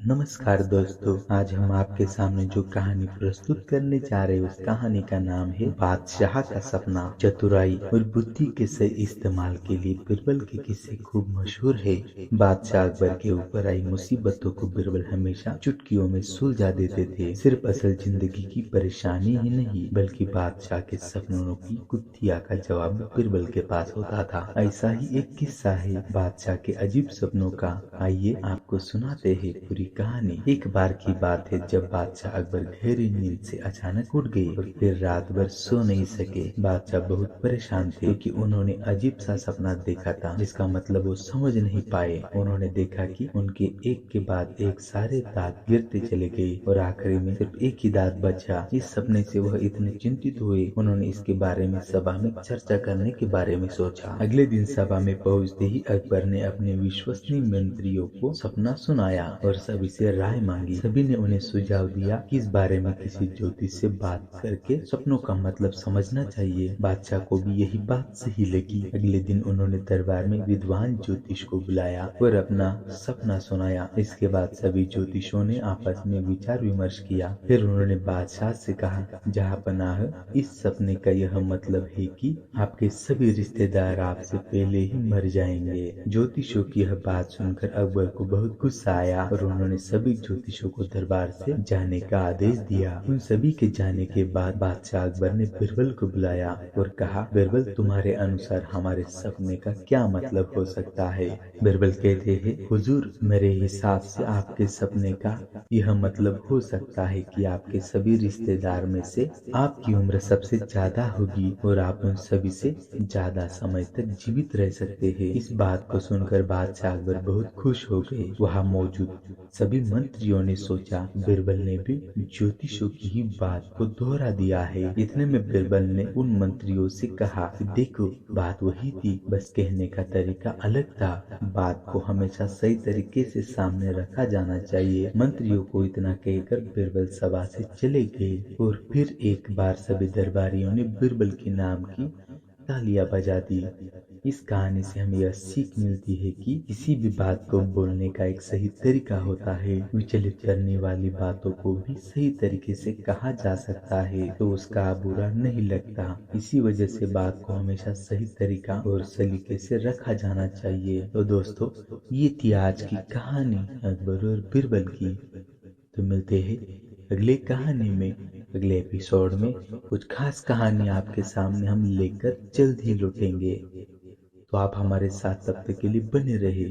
नमस्कार दोस्तों, आज हम आपके सामने जो कहानी प्रस्तुत करने जा रहे हैं उस कहानी का नाम है बादशाह का सपना। चतुराई और बुद्धि के सही इस्तेमाल के लिए बिरबल के किस्से खूब मशहूर है। बादशाह अकबर के ऊपर आई मुसीबतों को बिरबल हमेशा चुटकियों में सुलझा देते थे। सिर्फ असल जिंदगी की परेशानी ही नहीं बल्कि बादशाह के सपनों की कुत्थिया का जवाब बिरबल के पास होता था। ऐसा ही एक किस्सा है बादशाह के अजीब सपनों का। आइए आपको सुनाते हैं पूरी कहानी। एक बार की बात है जब बादशाह अकबर गहरी नींद से अचानक उठ गए और फिर रात भर सो नहीं सके। बादशाह बहुत परेशान थे क्योंकि उन्होंने अजीब सा सपना देखा था जिसका मतलब वो समझ नहीं पाए। उन्होंने देखा कि उनके एक के बाद एक सारे दांत गिरते चले गए और आखिरी में सिर्फ एक ही दांत बचा। इस सपने से वह इतने चिंतित हुए उन्होंने इसके बारे में सभा में चर्चा करने के बारे में सोचा। अगले दिन सभा में पहुंचते ही अकबर ने अपने विश्वसनीय मंत्रियों को सपना सुनाया और सभी से राय मांगी। सभी ने उन्हें सुझाव दिया कि इस बारे में किसी ज्योतिष से बात करके सपनों का मतलब समझना चाहिए। बादशाह को भी यही बात सही लगी। अगले दिन उन्होंने दरबार में विद्वान ज्योतिष को बुलाया और अपना सपना सुनाया। इसके बाद सभी ज्योतिषों ने आपस में विचार विमर्श किया। फिर उन्होंने बादशाह से कहा, जहांपनाह, इस सपने का यह मतलब है कि आपके सभी रिश्तेदार आपसे पहले ही मर जाएंगे। ज्योतिषों की यह बात सुनकर अकबर को बहुत गुस्सा आया और उन्होंने सभी ज्योतिषों को दरबार से जाने का आदेश दिया। उन सभी के जाने के बाद बादशाह अकबर ने बिरबल को बुलाया और कहा, बिरबल, तुम्हारे अनुसार हमारे सपने का क्या मतलब हो सकता है? बिरबल कहते हैं, हुजूर, मेरे हिसाब से आपके सपने का यह मतलब हो सकता है कि आपके सभी रिश्तेदार में से आपकी उम्र सबसे ज्यादा होगी और आप उन सभी से ज्यादा समय तक जीवित रह सकते हैं। इस बात को सुनकर बादशाह अकबर बहुत खुश हो गए। वहाँ मौजूद सभी मंत्रियों ने सोचा बिरबल ने भी ज्योतिषों की ही बात को दोहरा दिया है। इतने में बिरबल ने उन मंत्रियों से कहा कि देखो, बात वही थी, बस कहने का तरीका अलग था। बात को हमेशा सही तरीके से सामने रखा जाना चाहिए। मंत्रियों को इतना कहकर बिरबल सभा से चले गए और फिर एक बार सभी दरबारियों ने बिरबल के नाम की तालियां बजा दी। इस कहानी से हमें यह सीख मिलती है कि किसी भी बात को बोलने का एक सही तरीका होता है। विचलित करने वाली बातों को भी सही तरीके से कहा जा सकता है तो उसका बुरा नहीं लगता। इसी वजह से बात को हमेशा सही तरीका और सलीके से रखा जाना चाहिए। तो दोस्तों, ये थी आज की कहानी अकबर और बिरबल की। तो मिलते हैं अगले कहानी में। अगले एपिसोड में कुछ खास कहानी आपके सामने हम लेकर जल्द ही लौटेंगे। तो आप हमारे साथ तब तक के लिए बने रहे।